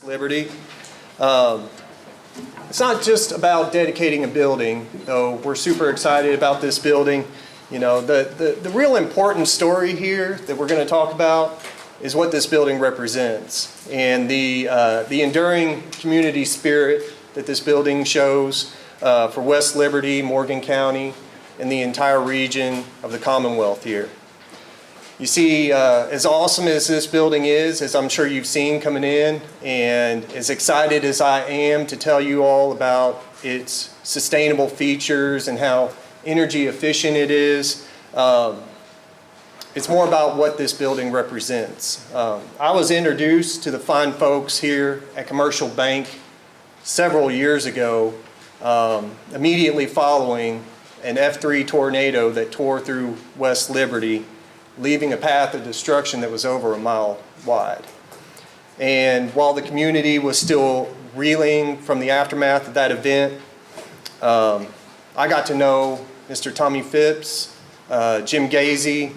Liberty. It's not just about dedicating a building, though we're super excited about this building. You know, the real important story here that we're going to talk about is what this building represents and the enduring community spirit that this building shows for West Liberty, Morgan County, and the entire region of the Commonwealth here. You see, as awesome as this building is, as I'm sure you've seen coming in, and as excited as I am to tell you all about its sustainable features and how energy efficient it is, it's more about what this building represents. I was introduced to the fine folks here at Commercial Bank several years ago, immediately following an F3 tornado that tore through West Liberty, leaving a path of destruction that was over a mile wide. And while the community was still reeling from the aftermath of that event, I got to know Mr. Tommy Phipps, Jim Gazay,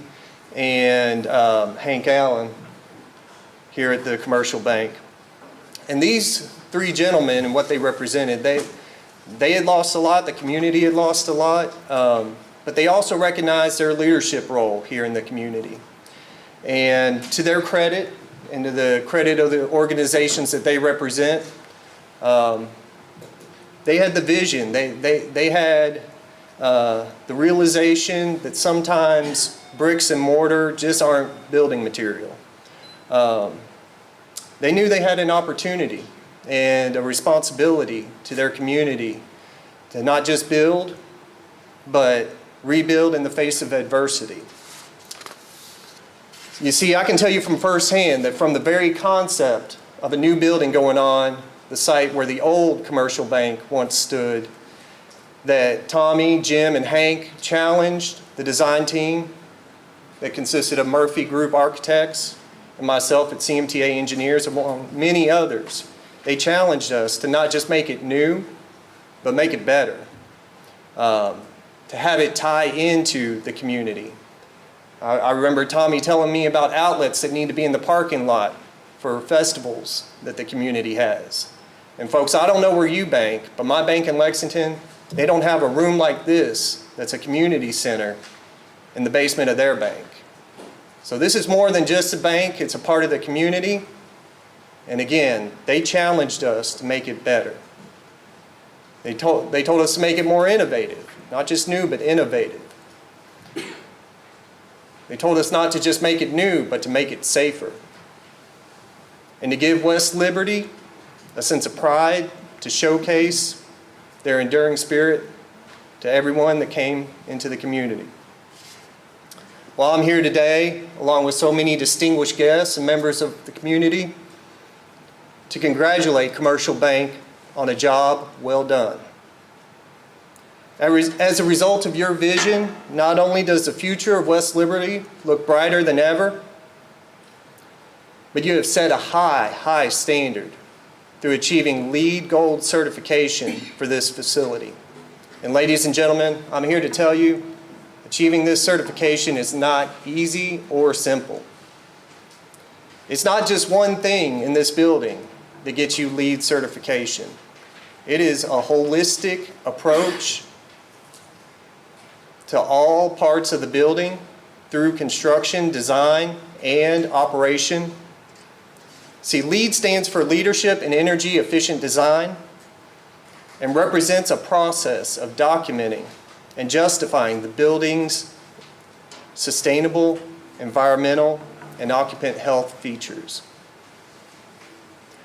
and Hank Allen here at the Commercial Bank. And these three gentlemen and what they represented, they had lost a lot, the community had lost a lot, but they also recognized their leadership role here in the community. And to their credit, and to the credit of the organizations that they represent, they had the vision. They had the realization that sometimes bricks and mortar just aren't building material. They knew they had an opportunity and a responsibility to their community to not just build, but rebuild in the face of adversity. You see, I can tell you from firsthand that from the very concept of a new building going on, the site where the old Commercial Bank once stood, that Tommy, Jim, and Hank challenged the design team that consisted of Murphy Group Architects and myself at CMTA Engineers, among many others. They challenged us to not just make it new, but make it better. To have it tie into the community. I remember Tommy telling me about outlets that need to be in the parking lot for festivals that the community has. And folks, I don't know where you bank, but my bank in Lexington, they don't have a room like this that's a community center in the basement of their bank. So this is more than just a bank, it's a part of the community. And again, they challenged us to make it better. They told us to make it more innovative, not just new, but innovative. They told us not to just make it new, but to make it safer. And to give West Liberty a sense of pride, to showcase their enduring spirit to everyone that came into the community. Well, I'm here today, along with so many distinguished guests and members of the community, to congratulate Commercial Bank on a job well done. As a result of your vision, not only does the future of West Liberty look brighter than ever, but you have set a high standard through achieving LEED Gold certification for this facility. And ladies and gentlemen, I'm here to tell you, achieving this certification is not easy or simple. It's not just one thing in this building that gets you LEED certification. It is a holistic approach to all parts of the building through construction, design, and operation. See, LEED stands for Leadership in Energy Efficient Design and represents a process of documenting and justifying the building's sustainable, environmental, and occupant health features.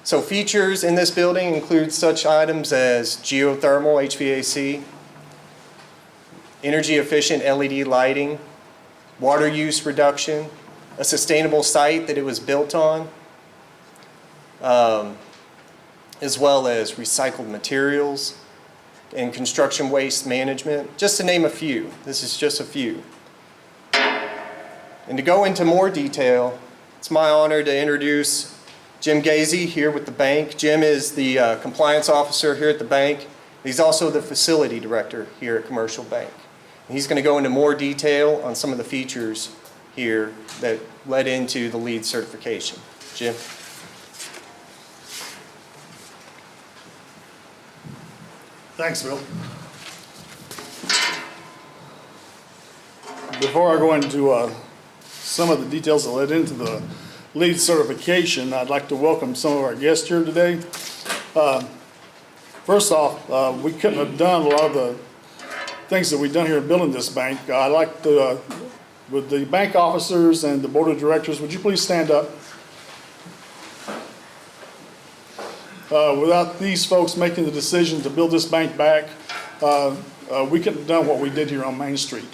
So features in this building include such items as geothermal HVAC, energy efficient LED lighting, water use reduction, a sustainable site that it was built on, as well as recycled materials and construction waste management, just to name a few. This is just a few. And to go into more detail, it's my honor to introduce Jim Gazay here with the bank. Jim is the compliance officer here at the bank. He's also the facility director here at Commercial Bank. And he's going to go into more detail on some of the features here that led into the LEED certification. Jim? Thanks, Bill. Before I go into some of the details that led into the LEED certification, I'd like to welcome some of our guests here today. First off, we couldn't have done a lot of the things that we've done here in building this bank. I'd like to, with the bank officers and the board of directors, would you please stand up? Without these folks making the decision to build this bank back, we couldn't have done what we did here on Main Street.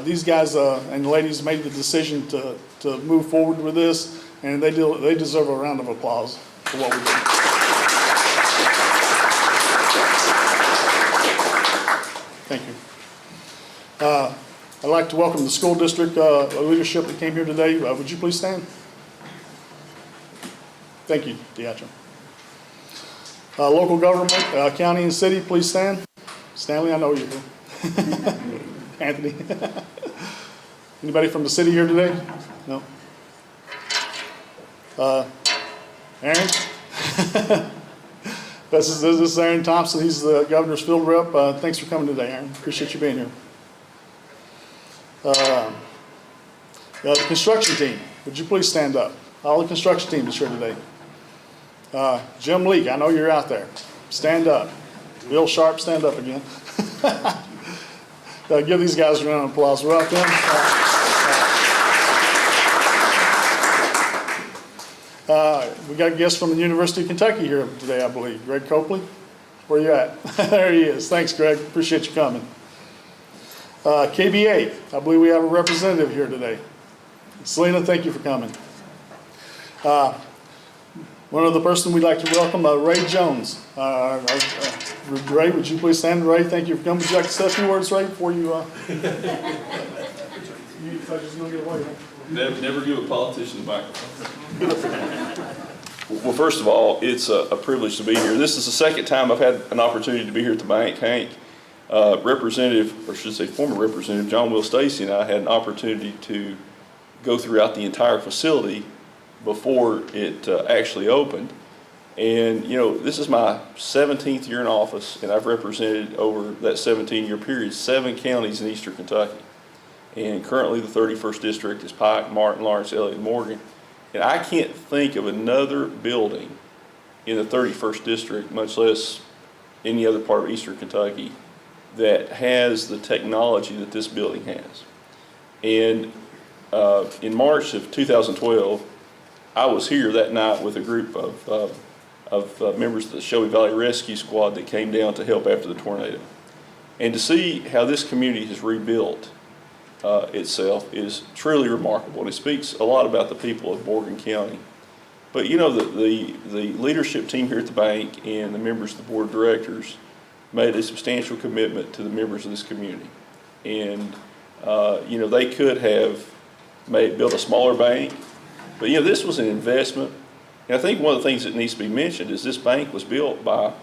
These guys and ladies made the decision to move forward with this, and they deserve a round of applause for what we did. Thank you. I'd like to welcome the school district leadership that came here today. Would you please stand? Thank you, Deatra. Local government, county and city, please stand. Stanley, I know you're here. Anthony. Anybody from the city here today? No? Aaron? This is Aaron Thompson. He's the governor's field rep. Thanks for coming today, Aaron. Appreciate you being here. The construction team, would you please stand up? All the construction team is here today. Jim Leake, I know you're out there. Stand up. Bill Sharp, stand up again. Give these guys a round of applause. Welcome. We got guests from the University of Kentucky here today, I believe. Greg Copley, where you at? There he is. Thanks, Greg. Appreciate you coming. KBA, I believe we have a representative here today. Selena, thank you for coming. One other person we'd like to welcome, Ray Jones. Ray, would you please stand? Ray, thank you for coming. Would you like to say a few words, Ray, before you... you thought you was going to get away, right? Never give a politician the microphone. Well, first of all, it's a privilege to be here. This is the second time I've had an opportunity to be here at the bank. Hank, Representative, or should I say former Representative John Will Stacy and I had an opportunity to go throughout the entire facility before it actually opened. And you know, this is my 17th year in office, and I've represented over that 17-year period 7 counties in eastern Kentucky. And currently the 31st district is Pike, Martin, Lawrence, Elliott, and Morgan. And I can't think of another building in the 31st district, much less any other part of eastern Kentucky, that has the technology that this building has. And in March of 2012, I was here that night with a group of members of the Shelby Valley Rescue Squad that came down to help after the tornado. And to see how this community has rebuilt itself is truly remarkable. And it speaks a lot about the people of Morgan County. But you know, the leadership team here at the bank and the members of the board of directors made a substantial commitment to the members of this community. And you know, they could have built a smaller bank, but you know, this was an investment. And I think one of the things that needs to be mentioned is this bank was built by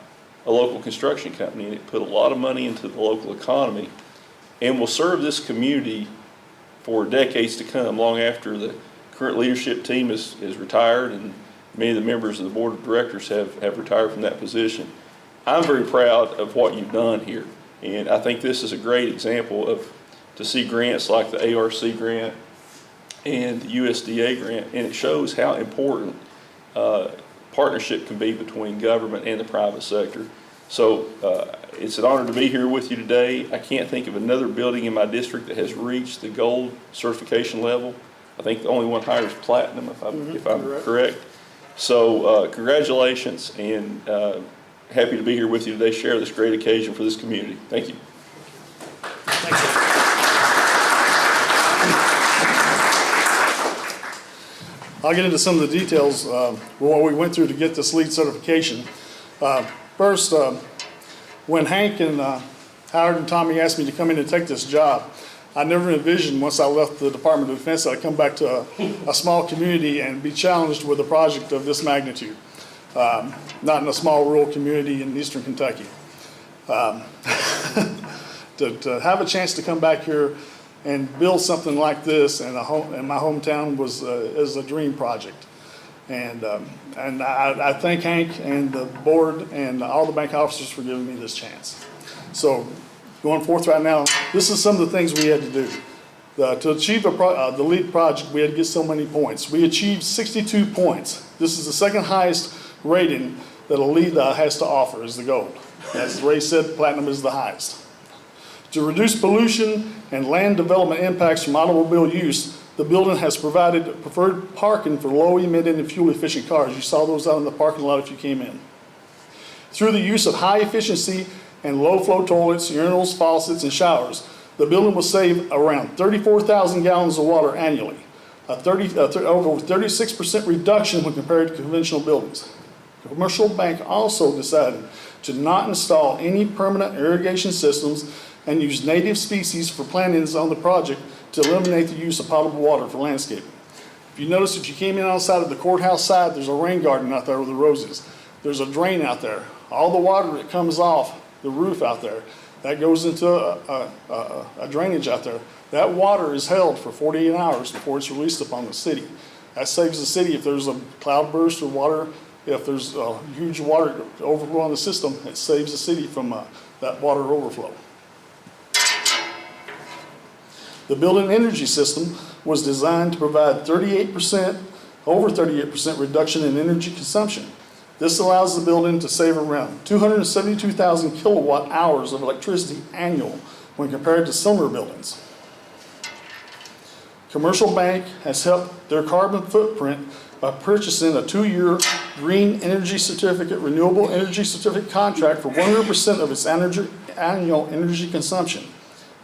a local construction company, and it put a lot of money into the local economy and will serve this community for decades to come, long after the current leadership team is retired and many of the members of the board of directors have retired from that position. I'm very proud of what you've done here, and I think this is a great example of to see grants like the ARC grant and the USDA grant, and it shows how important partnership can be between government and the private sector. So it's an honor to be here with you today. I can't think of another building in my district that has reached the gold certification level. I think the only one higher is platinum, if I'm correct. So congratulations, and happy to be here with you today, share this great occasion for this community. Thank you. Thanks. I'll get into some of the details of what we went through to get this LEED certification. First, when Hank and Howard and Tommy asked me to come in and take this job, I never envisioned once I left the Department of Defense that I'd come back to a small community and be challenged with a project of this magnitude. Not in a small rural community in eastern Kentucky. To have a chance to come back here and build something like this in my hometown is a dream project. And I thank Hank and the board and all the bank officers for giving me this chance. So going forth right now, this is some of the things we had to do. To achieve the LEED project, we had to get so many points. We achieved 62 points. This is the second highest rating that a LEED has to offer, is the gold. As Ray said, platinum is the highest. To reduce pollution and land development impacts from automobile use, the building has provided preferred parking for low-emitting and fuel-efficient cars. You saw those out in the parking lot if you came in. Through the use of high-efficiency and low-flow toilets, urinals, faucets, and showers, the building will save around 34,000 gallons of water annually, over 36% reduction when compared to conventional buildings. The commercial bank also decided to not install any permanent irrigation systems and use native species for plantings on the project to eliminate the use of potable water for landscaping. If you notice, if you came in outside of the courthouse side, there's a rain garden out there with the roses. There's a drain out there. All the water that comes off the roof out there, that goes into a drainage out there. That water is held for 48 hours before it's released upon the city. That saves the city if there's a cloud burst or water, if there's a huge water overflow on the system, it saves the city from that water overflow. The building energy system was designed to provide over 38% reduction in energy consumption. This allows the building to save around 272,000 kilowatt hours of electricity annual when compared to similar buildings. Commercial Bank has helped their carbon footprint by purchasing a 2-year green energy certificate, renewable energy certificate contract for 100% of its annual energy consumption.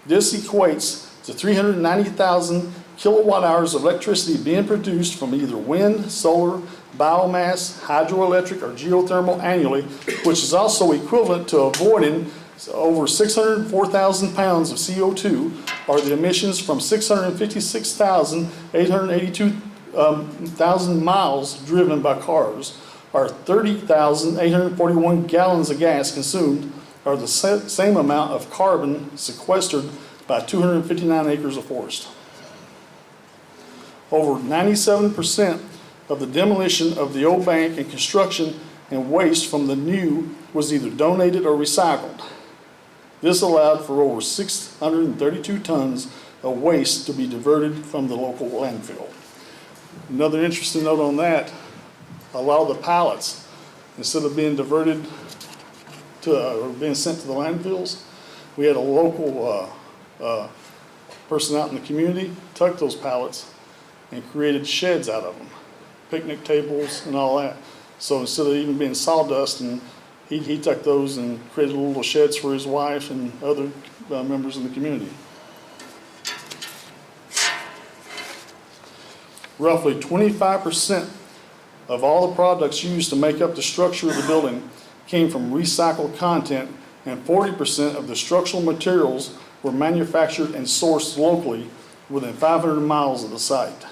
This equates to 390,000 kilowatt hours of electricity being produced from either wind, solar, biomass, hydroelectric, or geothermal annually, which is also equivalent to avoiding over 604,000 pounds of CO2, or the emissions from 656,882 miles driven by cars, or 30,841 gallons of gas consumed, or the same amount of carbon sequestered by 259 acres of forest. Over 97% of the demolition of the old bank and construction and waste from the new was either donated or recycled. This allowed for over 632 tons of waste to be diverted from the local landfill. Another interesting note on that, a lot of the pallets, instead of being diverted to or being sent to the landfills, we had a local person out in the community took those pallets and created sheds out of them, picnic tables and all that. So instead of even being sawdust, and he took those and created little sheds for his wife and other members in the community. Roughly 25% of all the products used to make up the structure of the building came from recycled content, and 40% of the structural materials were manufactured and sourced locally within 500 miles of the site.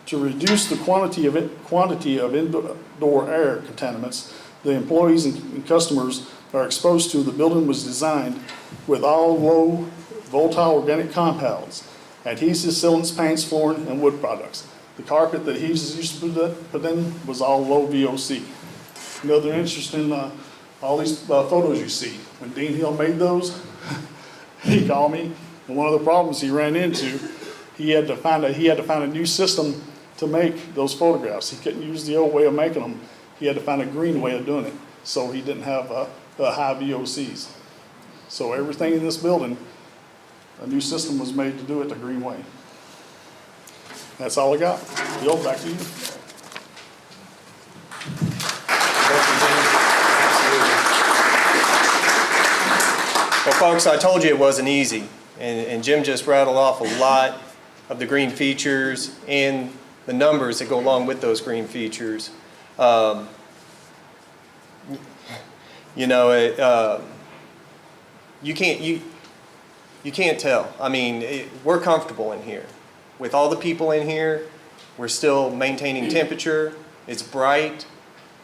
To reduce the quantity of indoor air contaminants the employees and customers are exposed to, the building was designed with all low volatile organic compounds, adhesives, sealants, paints, flooring, and wood products. The carpet that he used to put in was all low VOC. Another interesting, all these photos you see, when Dean Hill made those, he called me, and one of the problems he ran into, he had to find a new system to make those photographs. He couldn't use the old way of making them. He had to find a green way of doing it, so he didn't have high VOCs. So everything in this building, a new system was made to do it the green way. That's all I got. Bill, back to you. Well, folks, I told you it wasn't easy, and Jim just rattled off a lot of the green features and the numbers that go along with those green features. You can't tell. I mean, we're comfortable in here. With all the people in here, we're still maintaining temperature. It's bright.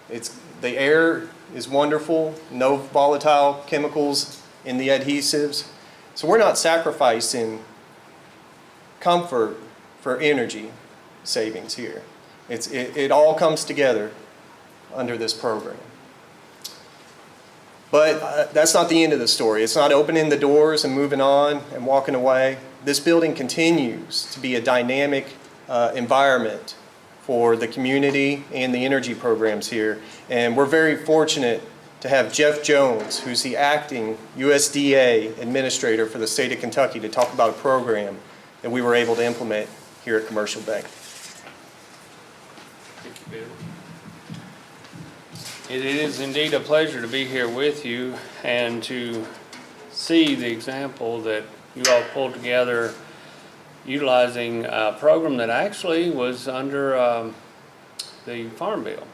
The air is wonderful. No volatile chemicals in the adhesives. So we're not sacrificing comfort for energy savings here. It all comes together under this program. But that's not the end of the story. It's not opening the doors and moving on and walking away. This building continues to be a dynamic environment for the community and the energy programs here. And we're very fortunate to have Jeff Jones, who's the acting USDA administrator for the state of Kentucky, to talk about a program that we were able to implement here at Commercial Bank. Thank you, Bill. It is indeed a pleasure to be here with you and to see the example that you all pulled together utilizing a program that actually was under the Farm Bill.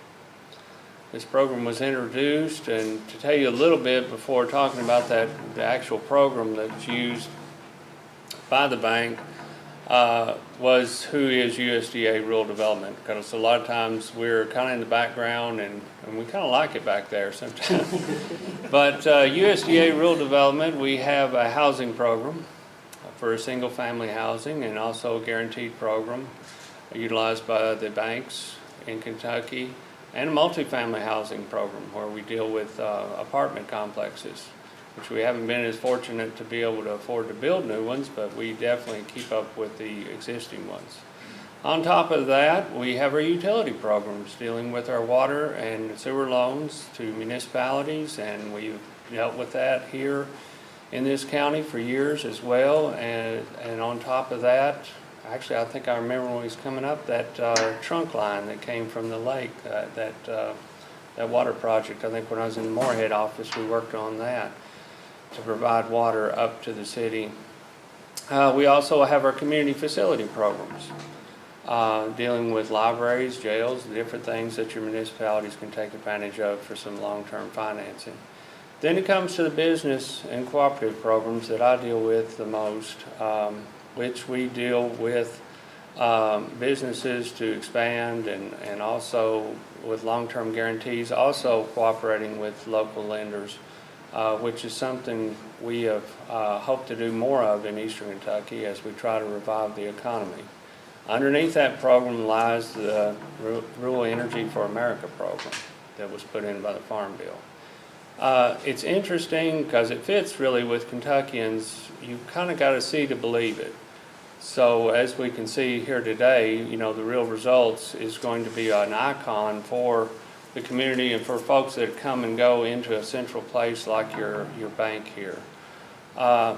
This program was introduced, and to tell you a little bit before talking about the actual program that's used by the bank, was who is USDA Rural Development, because a lot of times we're kind of in the background and we kind of like it back there sometimes. But USDA Rural Development, we have a housing program for single family housing and also a guaranteed program utilized by the banks in Kentucky, and a multifamily housing program where we deal with apartment complexes, which we haven't been as fortunate to be able to afford to build new ones, but we definitely keep up with the existing ones. On top of that, we have our utility programs dealing with our water and sewer loans to municipalities, and we've dealt with that here in this county for years as well. And on top of that, actually I think I remember when he was coming up, that trunk line that came from the lake, that water project. I think when I was in the Moorhead office, we worked on that to provide water up to the city. We also have our community facility programs, dealing with libraries, jails, different things that your municipalities can take advantage of for some long-term financing. Then it comes to the business and cooperative programs that I deal with the most, which we deal with businesses to expand and also with long-term guarantees, also cooperating with local lenders, which is something we have hoped to do more of in Eastern Kentucky as we try to revive the economy. Underneath that program lies the Rural Energy for America program that was put in by the Farm Bill. It's interesting because it fits really with Kentuckians. You've kind of got to see to believe it. So as we can see here today, you know, the real results is going to be an icon for the community and for folks that come and go into a central place like your bank here. The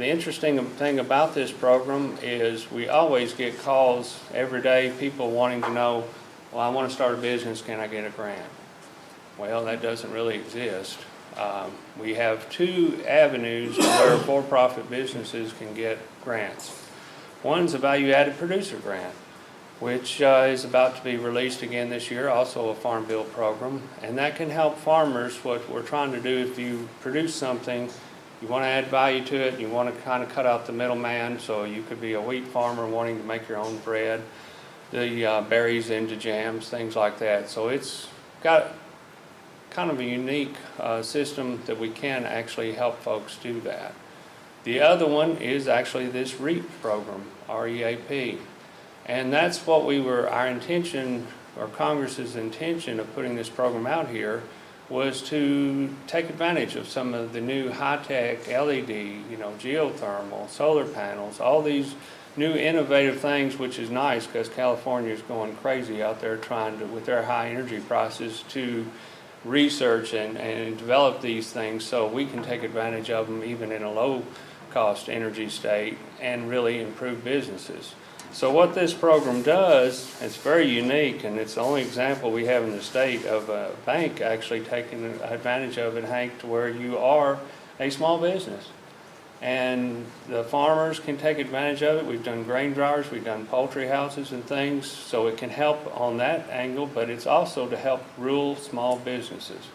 interesting thing about this program is we always get calls every day, people wanting to know, well, I want to start a business, can I get a grant? Well, that doesn't really exist. We have two avenues where for-profit businesses can get grants. One's a value-added producer grant, which is about to be released again this year, also a Farm Bill program, and that can help farmers. What we're trying to do, if you produce something, you want to add value to it, you want to kind of cut out the middleman, so you could be a wheat farmer wanting to make your own bread, the berries into jams, things like that. So it's got kind of a unique system that we can actually help folks do that. The other one is actually this REAP program, REAP. And that's what our intention, or Congress's intention of putting this program out here, was to take advantage of some of the new high-tech LED, you know, geothermal, solar panels, all these new innovative things, which is nice because California is going crazy out there trying to, with their high energy prices, to research and develop these things so we can take advantage of them even in a low-cost energy state and really improve businesses. So what this program does, it's very unique, and it's the only example we have in the state of a bank actually taking advantage of it, Hank, to where you are a small business. And the farmers can take advantage of it. We've done grain dryers, we've done poultry houses and things, so it can help on that angle, but it's also to help rural small businesses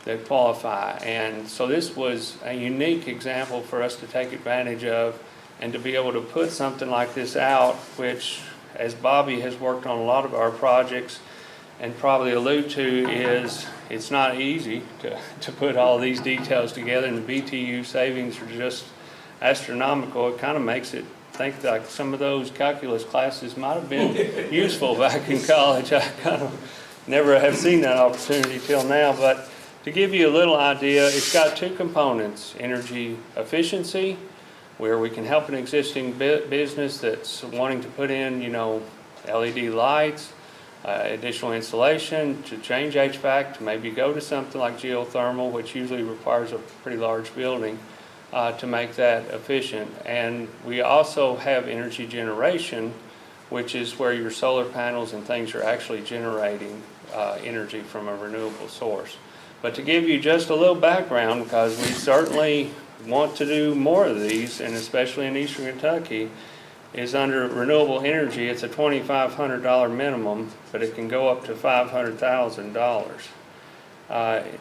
that qualify. And so this was a unique example for us to take advantage of and to be able to put something like this out, which, as Bobby has worked on a lot of our projects and probably allude to, is it's not easy to put all these details together, and the BTU savings are just astronomical. It kind of makes it think like some of those calculus classes might have been useful back in college. I kind of never have seen that opportunity till now, but to give you a little idea, it's got two components: energy efficiency, where we can help an existing business that's wanting to put in, LED lights, additional insulation, to change HVAC, to maybe go to something like geothermal, which usually requires a pretty large building, to make that efficient. And we also have energy generation, which is where your solar panels and things are actually generating energy from a renewable source. But to give you just a little background, because we certainly want to do more of these, and especially in Eastern Kentucky, is under renewable energy, it's a $2,500 minimum, but it can go up to $500,000.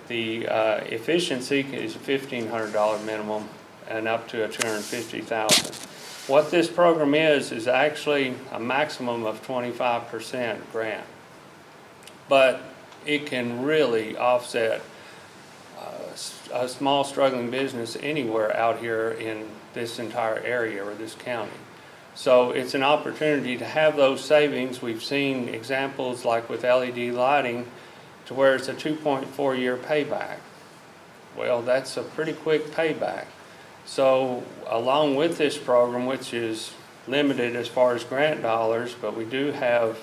The efficiency is a $1,500 minimum and up to a $250,000. What this program is actually a maximum of 25% grant, but it can really offset a small struggling business anywhere out here in this entire area or this county. So it's an opportunity to have those savings. We've seen examples like with LED lighting to where it's a 2.4-year payback. Well, that's a pretty quick payback. So along with this program, which is limited as far as grant dollars, but we do have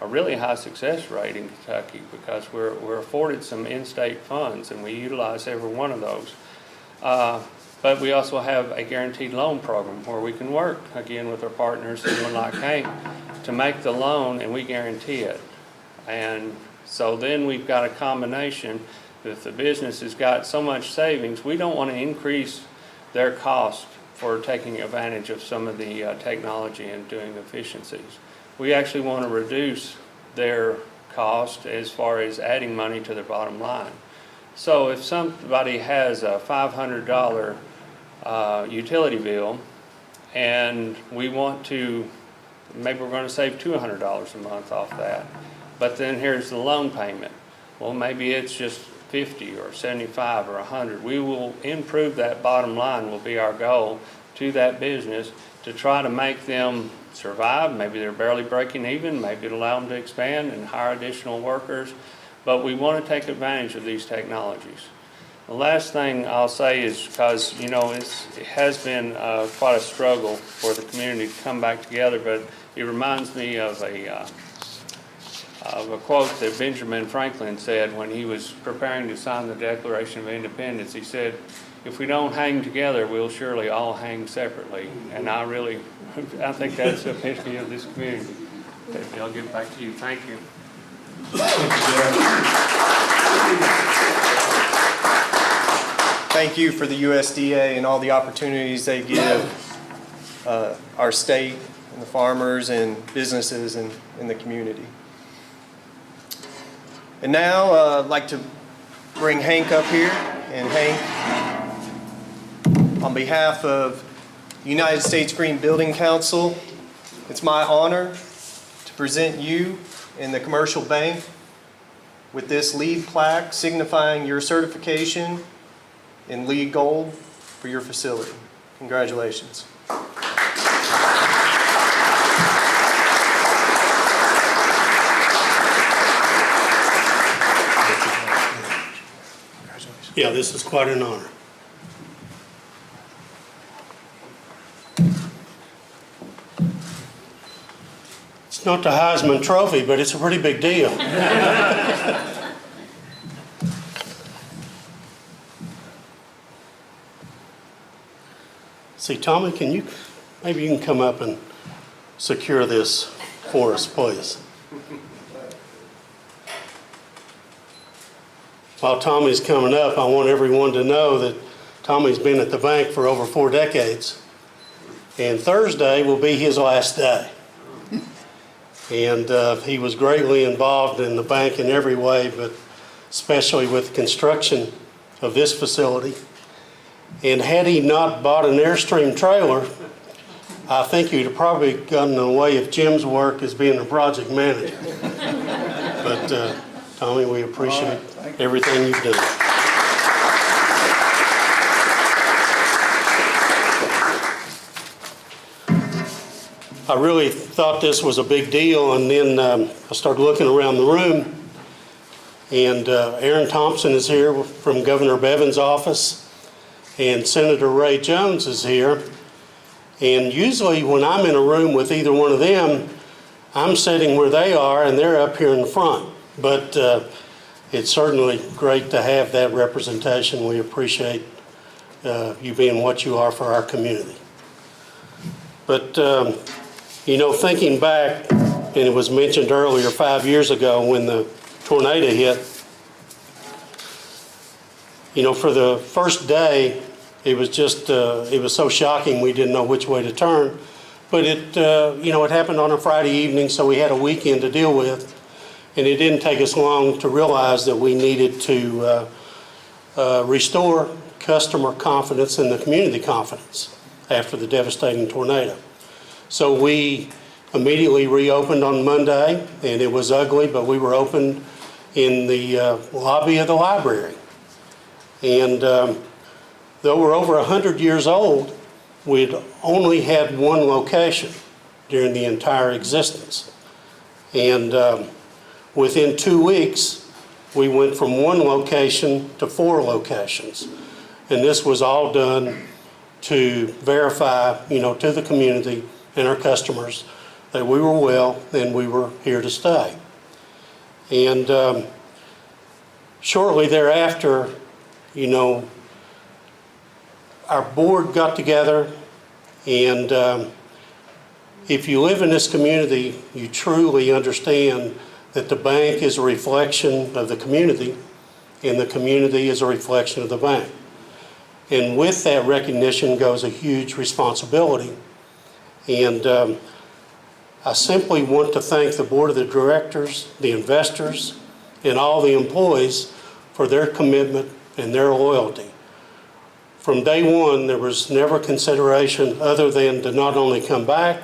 a really high success rate in Kentucky because we're afforded some in-state funds and we utilize every one of those. But we also have a guaranteed loan program where we can work, again, with our partners, someone like Hank, to make the loan and we guarantee it. And so then we've got a combination. If the business has got so much savings, we don't want to increase their cost for taking advantage of some of the technology and doing efficiencies. We actually want to reduce their cost as far as adding money to their bottom line. So if somebody has a $500 utility bill and we want to, maybe we're going to save $200 a month off that, but then here's the loan payment. Well, maybe it's just 50 or 75 or 100. We will improve that bottom line, will be our goal to that business, to try to make them survive. Maybe they're barely breaking even, maybe it'll allow them to expand and hire additional workers, but we want to take advantage of these technologies. The last thing I'll say is, because it has been quite a struggle for the community to come back together, but it reminds me of a quote that Benjamin Franklin said when he was preparing to sign the Declaration of Independence. He said, "If we don't hang together, we'll surely all hang separately." And I think that's the epitome of this community. I'll get back to you. Thank you. Thank you for the USDA and all the opportunities they give our state and the farmers and businesses in the community. And now I'd like to bring Hank up here. And Hank, on behalf of the United States Green Building Council, it's my honor to present you and the commercial bank with this LEED plaque signifying your certification in LEED Gold for your facility. Congratulations. Yeah, this is quite an honor. It's not the Heisman Trophy, but it's a pretty big deal. See, Tommy, maybe you can come up and secure this for us, please. While Tommy's coming up, I want everyone to know that Tommy's been at the bank for over 4 decades. And Thursday will be his last day. And he was greatly involved in the bank in every way, but especially with the construction of this facility. And had he not bought an Airstream trailer, I think he'd have probably gotten in the way of Jim's work as being a project manager. But Tommy, we appreciate everything you've done. I really thought this was a big deal, and then I started looking around the room, and Aaron Thompson is here from Governor Bevin's office, and Senator Ray Jones is here. And usually when I'm in a room with either one of them, I'm sitting where they are and they're up here in the front. But it's certainly great to have that representation. We appreciate you being what you are for our community. But, you know, thinking back, and it was mentioned earlier 5 years ago when the tornado hit, you know, for the first day, it was just, it was so shocking we didn't know which way to turn. But it, you know, it happened on a Friday evening, so we had a weekend to deal with. And it didn't take us long to realize that we needed to restore customer confidence and the community confidence after the devastating tornado. So we immediately reopened on Monday, and it was ugly, but we were open in the lobby of the library. And though we're over 100 years old, we'd only had one location during the entire existence. And within 2 weeks, we went from one location to 4 locations. And this was all done to verify, you know, to the community and our customers that we were well and we were here to stay. And shortly thereafter, you know, our board got together, and if you live in this community, you truly understand that the bank is a reflection of the community, and the community is a reflection of the bank. And with that recognition goes a huge responsibility. And I simply want to thank the board of the directors, the investors, and all the employees for their commitment and their loyalty. From day one, there was never consideration other than to not only come back,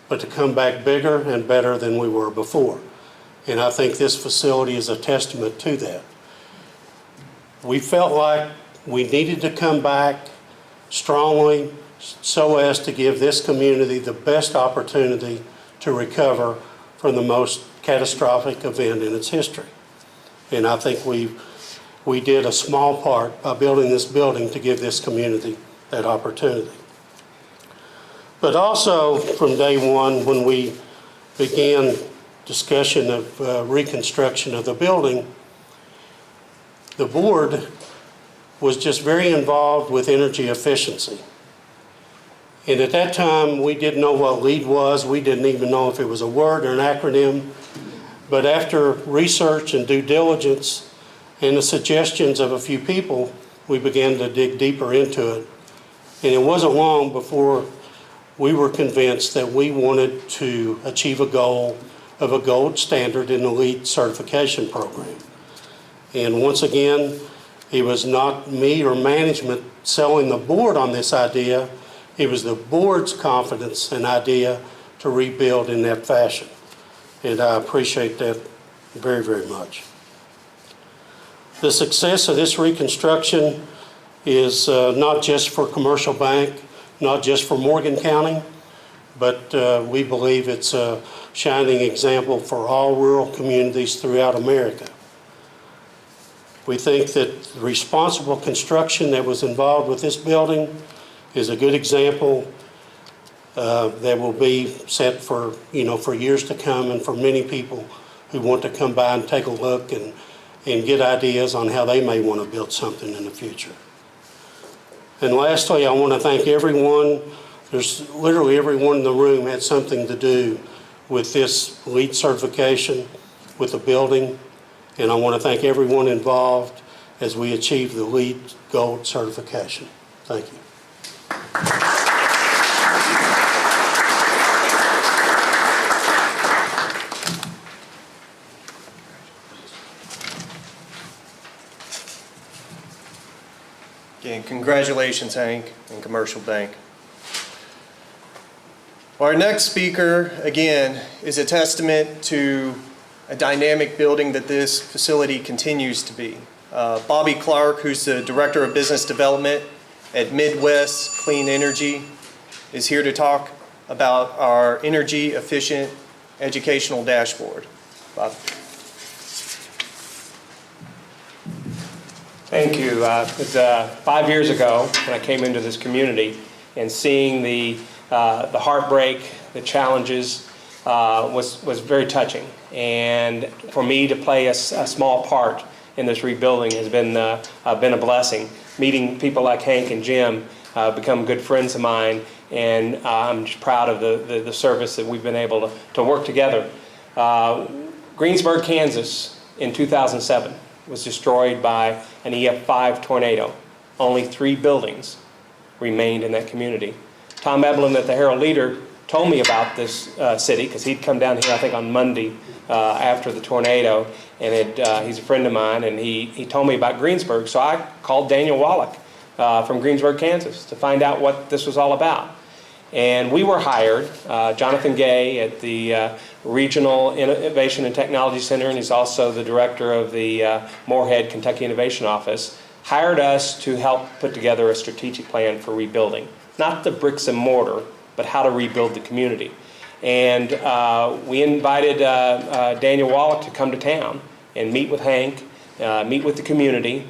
but to come back bigger and better than we were before. And I think this facility is a testament to that. We felt like we needed to come back strongly so as to give this community the best opportunity to recover from the most catastrophic event in its history. And I think we did a small part by building this building to give this community that opportunity. But also from day one, when we began discussion of reconstruction of the building, the board was just very involved with energy efficiency. And at that time, we didn't know what LEED was. We didn't even know if it was a word or an acronym. But after research and due diligence and the suggestions of a few people, we began to dig deeper into it. And it wasn't long before we were convinced that we wanted to achieve a goal of a gold standard in the LEED certification program. And once again, it was not me or management selling the board on this idea. It was the board's confidence and idea to rebuild in that fashion. And I appreciate that very, very much. The success of this reconstruction is not just for Commercial Bank, not just for Morgan County, but we believe it's a shining example for all rural communities throughout America. We think that the responsible construction that was involved with this building is a good example that will be set for, you know, for years to come, and for many people who want to come by and take a look and get ideas on how they may want to build something in the future. And lastly, I want to thank everyone. There's literally everyone in the room had something to do with this LEED certification, with the building, and I want to thank everyone involved as we achieve the LEED Gold certification. Thank you. Again, congratulations, Hank, and Commercial Bank. Our next speaker, again, is a testament to a dynamic building that this facility continues to be. Bobby Clark, who's the Director of Business Development at Midwest Clean Energy, is here to talk about our energy efficient educational dashboard. Bob. Thank you. It was 5 years ago when I came into this community, and seeing the heartbreak, the challenges was very touching. And for me to play a small part in this rebuilding has been a blessing. Meeting people like Hank and Jim become good friends of mine, and I'm just proud of the service that we've been able to work together. Greensburg, Kansas in 2007 was destroyed by an EF5 tornado. Only 3 buildings remained in that community. Tom Eblin at the Herald Leader told me about this city, because he'd come down here I think on Monday after the tornado, and he's a friend of mine, and he told me about Greensburg. So I called Daniel Wallach from Greensburg, Kansas to find out what this was all about. And we were hired, Jonathan Gay at the Regional Innovation and Technology Center, and he's also the director of the Moorhead, Kentucky Innovation Office, hired us to help put together a strategic plan for rebuilding. Not the bricks and mortar, but how to rebuild the community. And we invited Daniel Wallach to come to town and meet with Hank, meet with the community.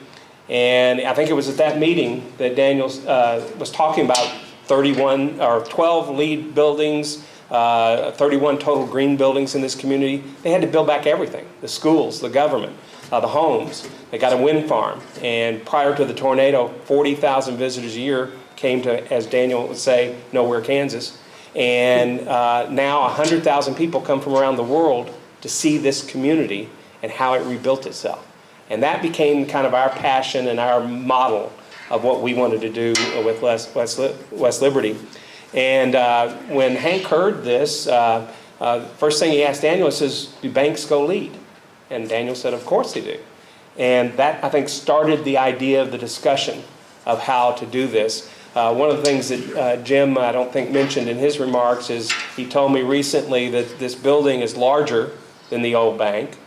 And I think it was at that meeting that Daniel was talking about 12 LEED buildings, 31 total green buildings in this community. They had to build back everything, the schools, the government, the homes. They got a wind farm. And prior to the tornado, 40,000 visitors a year came to, as Daniel would say, nowhere, Kansas. And now 100,000 people come from around the world to see this community and how it rebuilt itself. And that became kind of our passion and our model of what we wanted to do with West Liberty. And when Hank heard this, first thing he asked Daniel says, "Do banks go LEED?" And Daniel said, "Of course they do." And that, I think, started the idea of the discussion of how to do this. One of the things that Jim, I don't think, mentioned in his remarks is he told me recently that this building is larger than the old bank,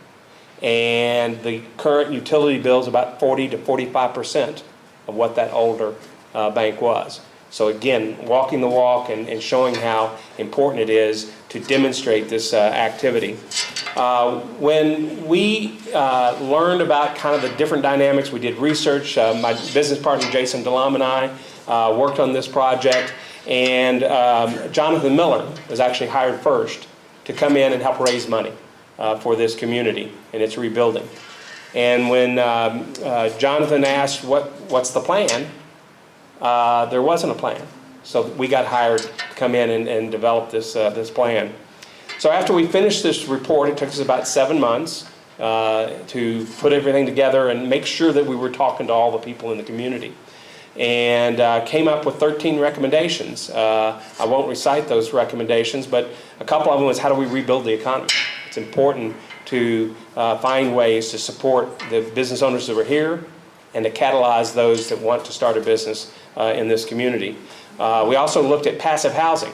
and the current utility bill is about 40 to 45% of what that older bank was. So again, walking the walk and showing how important it is to demonstrate this activity. When we learned about kind of the different dynamics, we did research. My business partner Jason DeLam and I worked on this project, and Jonathan Miller was actually hired first to come in and help raise money for this community and its rebuilding. And when Jonathan asked what's the plan, there wasn't a plan. So we got hired to come in and develop this plan. So after we finished this report, it took us about 7 months to put everything together and make sure that we were talking to all the people in the community. And came up with 13 recommendations. I won't recite those recommendations, but a couple of them was, how do we rebuild the economy? It's important to find ways to support the business owners that are here and to catalyze those that want to start a business in this community. We also looked at passive housing,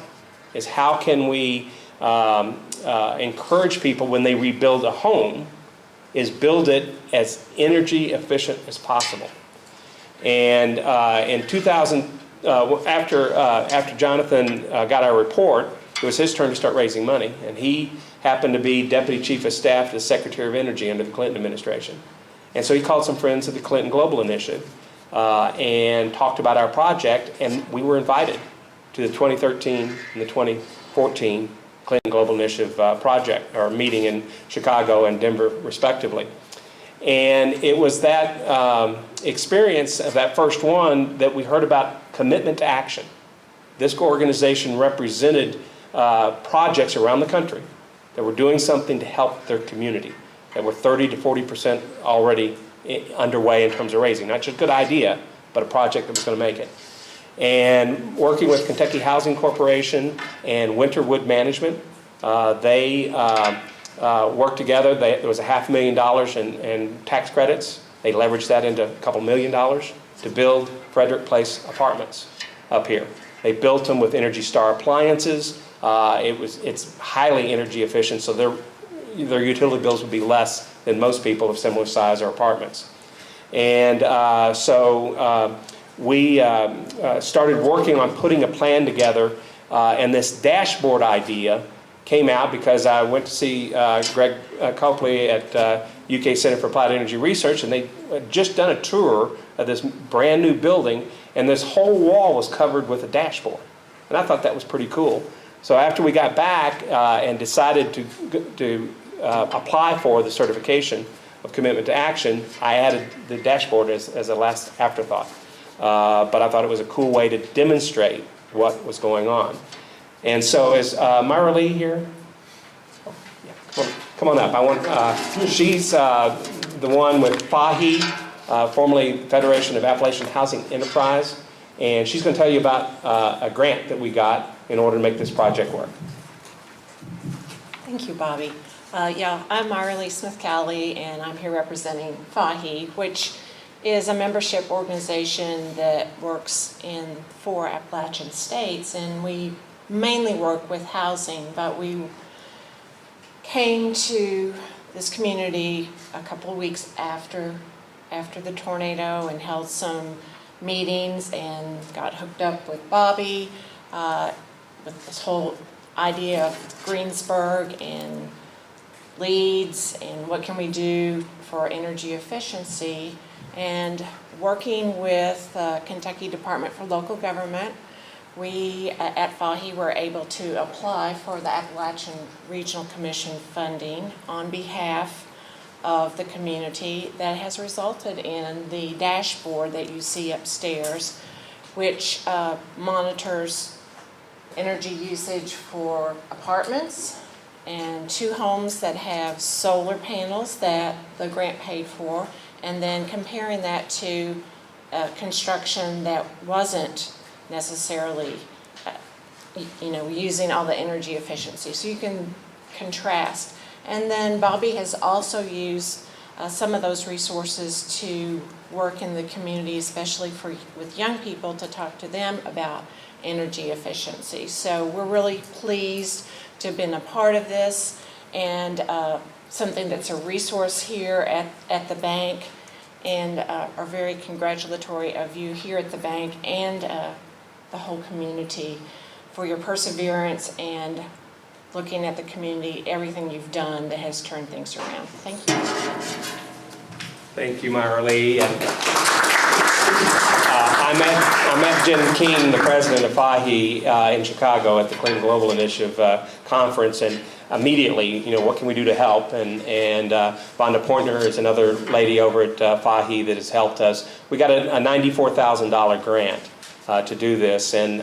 is how can we encourage people when they rebuild a home, is build it as energy efficient as possible. And in 2000, after Jonathan got our report, it was his turn to start raising money, and he happened to be Deputy Chief of Staff to the Secretary of Energy under the Clinton administration. And so he called some friends of the Clinton Global Initiative and talked about our project, and we were invited to the 2013 and the 2014 Clinton Global Initiative project, or meeting in Chicago and Denver, respectively. And it was that experience of that first one that we heard about commitment to action. This organization represented projects around the country that were doing something to help their community, that were 30 to 40% already underway in terms of raising. Not just a good idea, but a project that was going to make it. And working with Kentucky Housing Corporation and Winterwood Management, they worked together. There was $500,000 in tax credits. They leveraged that into a couple $1 million to build Frederick Place apartments up here. They built them with Energy Star appliances. It's highly energy efficient, so their utility bills would be less than most people of similar size or apartments. And so we started working on putting a plan together And this dashboard idea came out because I went to see Greg Copley at UK Center for Applied Energy Research, and they had just done a tour of this brand new building, and this whole wall was covered with a dashboard. And I thought that was pretty cool. So after we got back and decided to apply for the certification of commitment to action, I added the dashboard as a last afterthought. But I thought it was a cool way to demonstrate what was going on. And so is Myra Lee here? Oh, yeah, come on up. I want, she's the one with FAHE, formerly Federation of Appalachian Housing Enterprise, and she's going to tell you about a grant that we got in order to make this project work. Thank you, Bobby. Yeah, I'm Myra Lee Smith-Cowley, and I'm here representing FAHE, which is a membership organization that works in 4 Appalachian states, and we mainly work with housing, but we came to this community a couple of weeks after the tornado and held some meetings and got hooked up with Bobby with this whole idea of Greensburg and LEEDs and what can we do for energy efficiency, and working with Kentucky Department for Local Government, we at FAHE were able to apply for the Appalachian Regional Commission funding on behalf of the community. That has resulted in the dashboard that you see upstairs, which monitors energy usage for apartments and 2 homes that have solar panels that the grant paid for, and then comparing that to construction that wasn't necessarily using all the energy efficiency. So you can contrast. And then Bobby has also used some of those resources to work in the community, especially with young people, to talk to them about energy efficiency. So we're really pleased to have been a part of this, and something that's a resource here at the bank, and are very congratulatory of you here at the bank and the whole community for your perseverance and looking at the community, everything you've done that has turned things around. Thank you. Thank you, Myra Lee. And, I met Jim King, the president of FAHE, in Chicago at the Clean Global Initiative conference, and immediately, what can we do to help? And Vonda Pointner is another lady over at FAHE that has helped us. We got a $94,000 grant to do this, and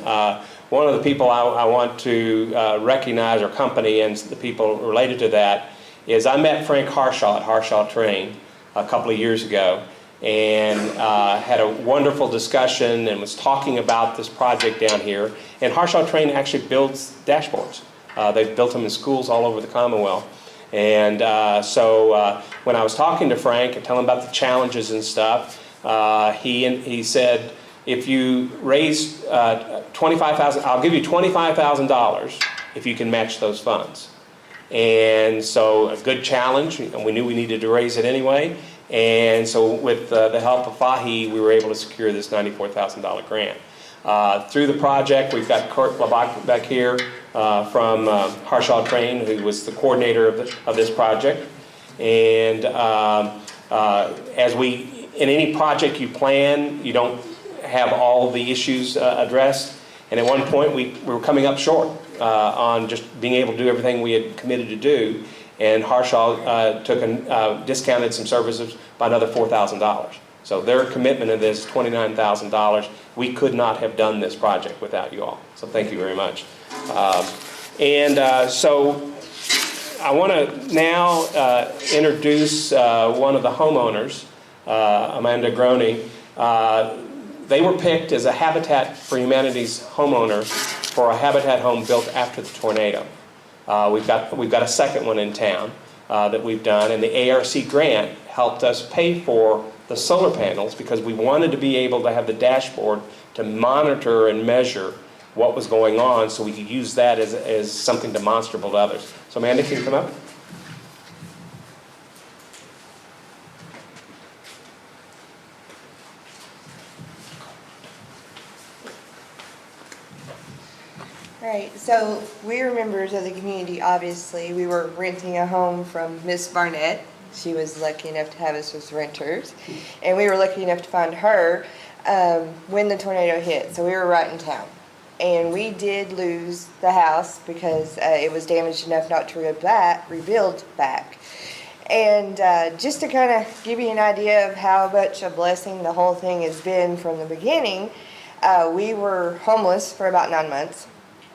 one of the people I want to recognize, our company and the people related to that, is I met Frank Harshaw at Harshaw Train a couple of years ago, and had a wonderful discussion and was talking about this project down here. And Harshaw Train actually builds dashboards. They've built them in schools all over the Commonwealth. And so when I was talking to Frank and telling him about the challenges and stuff, he said, if you raise $25,000, I'll give you $25,000 if you can match those funds. And so a good challenge, and we knew we needed to raise it anyway. And so with the help of FAHE, we were able to secure this $94,000 grant. Through the project, we've got Kurt Labach back here from Harshaw Train, who was the coordinator of this project. And as in any project you plan, you don't have all the issues addressed. And at one point, we were coming up short on just being able to do everything we had committed to do. And Harshaw took and discounted some services by another $4,000. So their commitment to this $29,000. We could not have done this project without you all. So thank you very much. So I want to now introduce one of the homeowners, Amanda Groney. They were picked as a Habitat for Humanity's homeowner for a Habitat home built after the tornado. We've got a second one in town that we've done, and the ARC grant helped us pay for the solar panels because we wanted to be able to have the dashboard to monitor and measure what was going on so we could use that as something demonstrable to others. So Amanda, can you come up? Right, so we are members of the community, obviously. We were renting a home from Miss Barnett. She was lucky enough to have us as renters. And we were lucky enough to find her when the tornado hit, so we were right in town. And we did lose the house because it was damaged enough not to rebuild back. And just to kind of give you an idea of how much a blessing the whole thing has been from the beginning, we were homeless for about 9 months.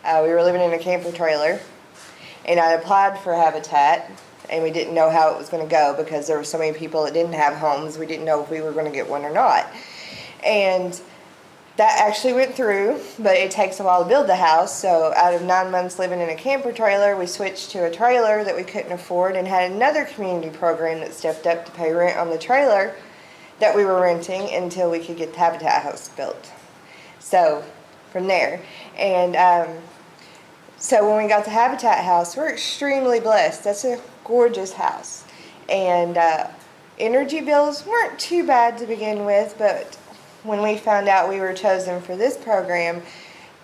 We were living in a camper trailer, and I applied for Habitat, and we didn't know how it was going to go because there were so many people that didn't have homes. We didn't know if we were going to get one or not. And that actually went through, but it takes a while to build the house. So out of 9 months living in a camper trailer, we switched to a trailer that we couldn't afford and had another community program that stepped up to pay rent on the trailer that we were renting until we could get the Habitat house built. So from there. And so when we got the Habitat house, we're extremely blessed. That's a gorgeous house. And energy bills weren't too bad to begin with, but when we found out we were chosen for this program,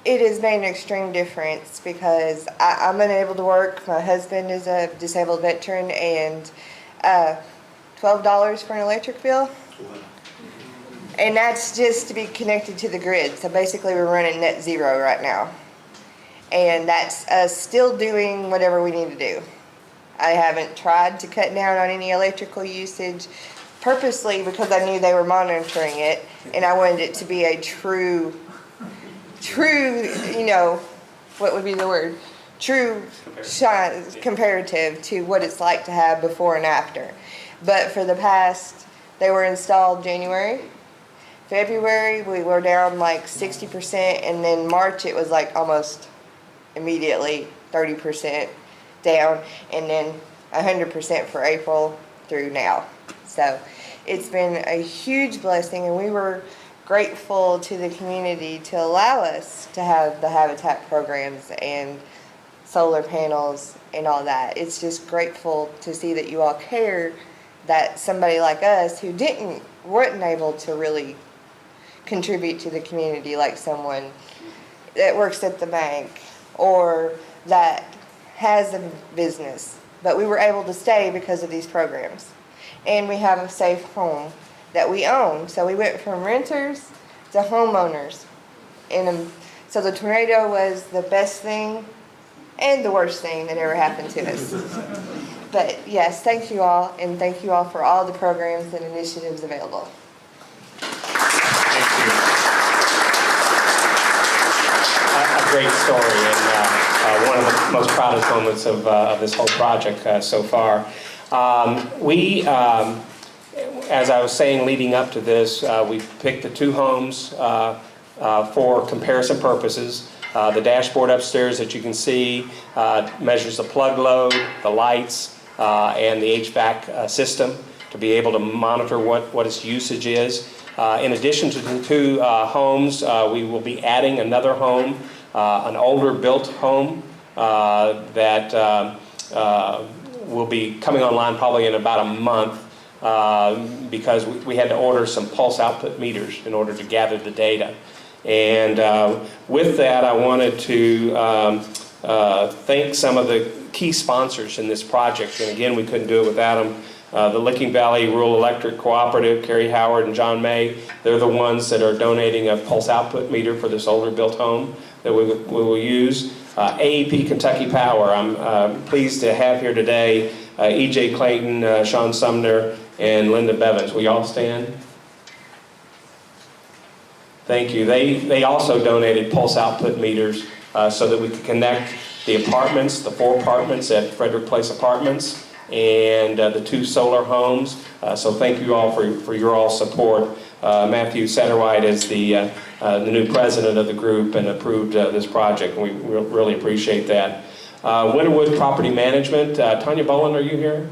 it has made an extreme difference because I'm unable to work. My husband is a disabled veteran, and $12 for an electric bill. And that's just to be connected to the grid. So basically we're running net zero right now. And that's us still doing whatever we need to do. I haven't tried to cut down on any electrical usage purposely because I knew they were monitoring it, and I wanted it to be a true, you know, what would be the word? True comparative to what it's like to have before and after. But for the past, they were installed January. February, we were down like 60%, and then March it was like almost immediately 30% down, and then 100% for April through now. So it's been a huge blessing, and we were grateful to the community to allow us to have the Habitat programs and solar panels and all that. It's just grateful to see that you all care that somebody like us who wasn't able to really contribute to the community, like someone that works at the bank or that has a business, but we were able to stay because of these programs. And we have a safe home that we own. So we went from renters to homeowners. And so the tornado was the best thing and the worst thing that ever happened to us. But yes, thank you all, and thank you all for all the programs and initiatives available. A great story, and one of the most proudest moments of this whole project so far. As I was saying leading up to this, we picked the two homes for comparison purposes. The dashboard upstairs that you can see measures the plug load, the lights, and the HVAC system to be able to monitor what its usage is. In addition to the two homes, we will be adding another home, an older built home that will be coming online probably in about a month because we had to order some pulse output meters in order to gather the data. And with that, I wanted to thank some of the key sponsors in this project. And again, we couldn't do it without them. The Licking Valley Rural Electric Cooperative, Kerry Howard and John May, they're the ones that are donating a pulse output meter for this older built home that we will use. AEP Kentucky Power, I'm pleased to have here today E.J. Clayton, Sean Sumner, and Linda Bevins. Will you all stand? Thank you. They also donated pulse output meters so that we could connect the apartments, the 4 apartments at Frederick Place Apartments, and the 2 solar homes. So thank you all for your all support. Matthew Satterwhite is the new president of the group and approved this project, and we really appreciate that. Winterwood Property Management, Tanya Boland, are you here?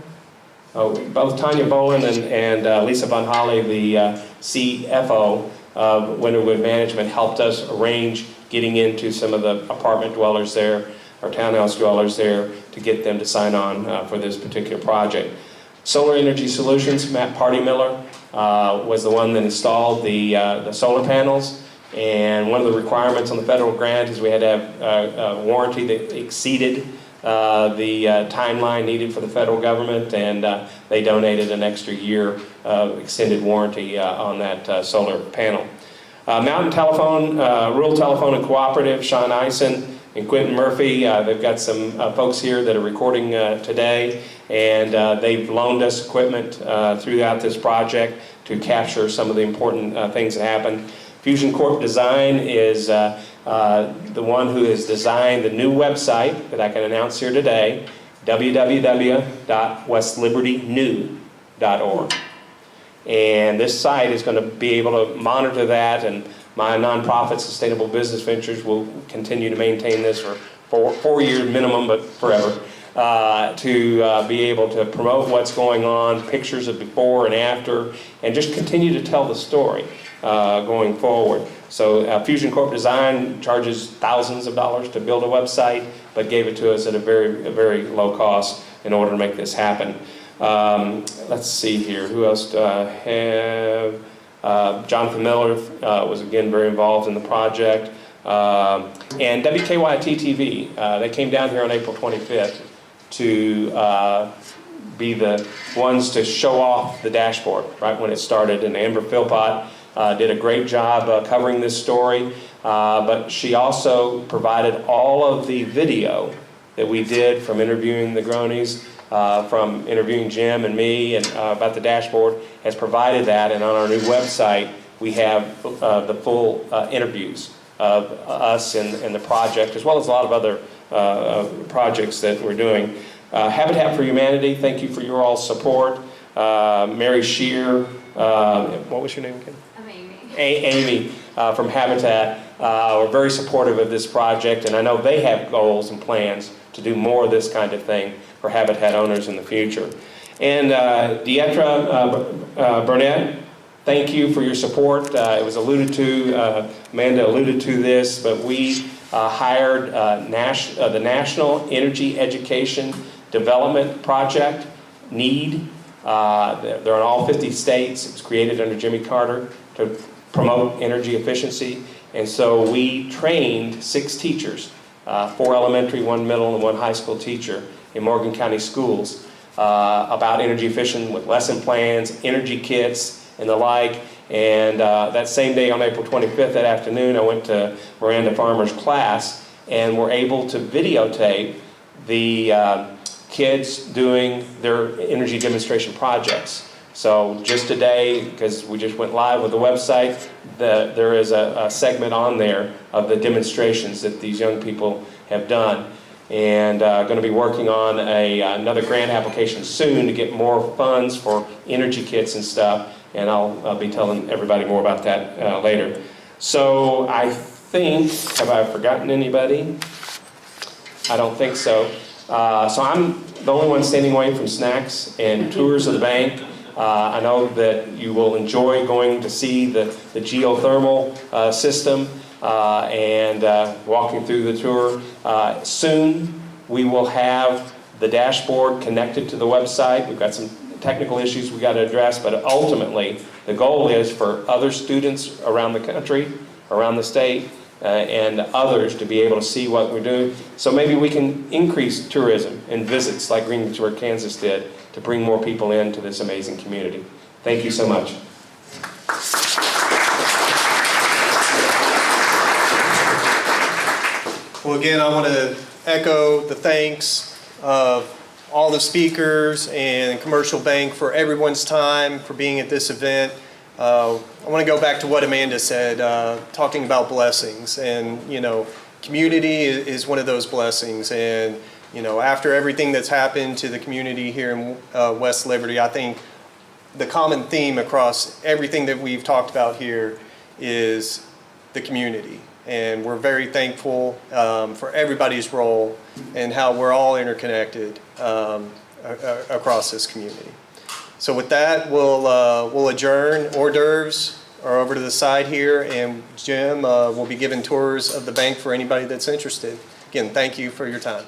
Both Tanya Boland and Lisa Von Holly, the CFO of Winterwood Management, helped us arrange getting into some of the apartment dwellers there, or townhouse dwellers there, to get them to sign on for this particular project. Solar Energy Solutions, Matt Partymiller was the one that installed the solar panels, And one of the requirements on the federal grant is we had to have a warranty that exceeded the timeline needed for the federal government, and they donated an extra year of extended warranty on that solar panel. Mountain Telephone, Rural Telephone and Cooperative, Sean Eisen and Quentin Murphy, they've got some folks here that are recording today, and they've loaned us equipment throughout this project to capture some of the important things that happened. Fusion Corp Design is the one who has designed the new website that I can announce here today, www.westlibertynew.org. And this site is going to be able to monitor that, and my nonprofit Sustainable Business Ventures will continue to maintain this for 4 years minimum, but forever, to be able to promote what's going on, pictures of before and after, and just continue to tell the story going forward. So Fusion Corp Design charges thousands of dollars to build a website, but gave it to us at a very low cost in order to make this happen. Let's see here, who else do I have? Jonathan Miller was again very involved in the project. And WKYT-TV, they came down here on April 25th to be the ones to show off the dashboard right when it started. And Amber Philpott did a great job covering this story, but she also provided all of the video that we did from interviewing the Gronies, from interviewing Jim and me and about the dashboard, has provided that, and on our new website we have the full interviews of us and the project, as well as a lot of other projects that we're doing. Habitat for Humanity, thank you for your all's support. Mary Shear, what was your name again? I'm Amy. Amy from Habitat were very supportive of this project, and I know they have goals and plans to do more of this kind of thing for Habitat owners in the future. And Dietra Burnett, thank you for your support. It was alluded to, Amanda alluded to this, but we hired the National Energy Education Development Project, LEED. They're in all 50 states. It was created under Jimmy Carter to promote energy efficiency. And so we trained 6 teachers, 4 elementary, 1 middle, and 1 high school teacher in Morgan County schools about energy efficient with lesson plans, energy kits, and the like. And that same day on April 25th, that afternoon, I went to Miranda Farmer's class and were able to videotape the kids doing their energy demonstration projects. So just today, because we just went live with the website, there is a segment on there of the demonstrations that these young people have done. And going to be working on another grant application soon to get more funds for energy kits and stuff. And I'll be telling everybody more about that later. So I think, have I forgotten anybody? I don't think so. So I'm the only one standing away from snacks and tours of the bank. I know that you will enjoy going to see the geothermal system and walking through the tour. Soon we will have the dashboard connected to the website. We've got some technical issues we got to address, but ultimately the goal is for other students around the country, around the state, and others to be able to see what we're doing. So maybe we can increase tourism and visits like Greenwood, Kansas did, to bring more people into this amazing community. Thank you so much. Well, again, I want to echo the thanks of all the speakers and Commercial Bank for everyone's time, for being at this event. I want to go back to what Amanda said, talking about blessings. And, you know, community is one of those blessings. And, you know, after everything that's happened to the community here in West Liberty, I think the common theme across everything that we've talked about here is the community. And we're very thankful for everybody's role and how we're all interconnected across this community. So with that, we'll adjourn. Hors d'oeuvres are over to the side here, and Jim will be giving tours of the bank for anybody that's interested. Again, thank you for your time.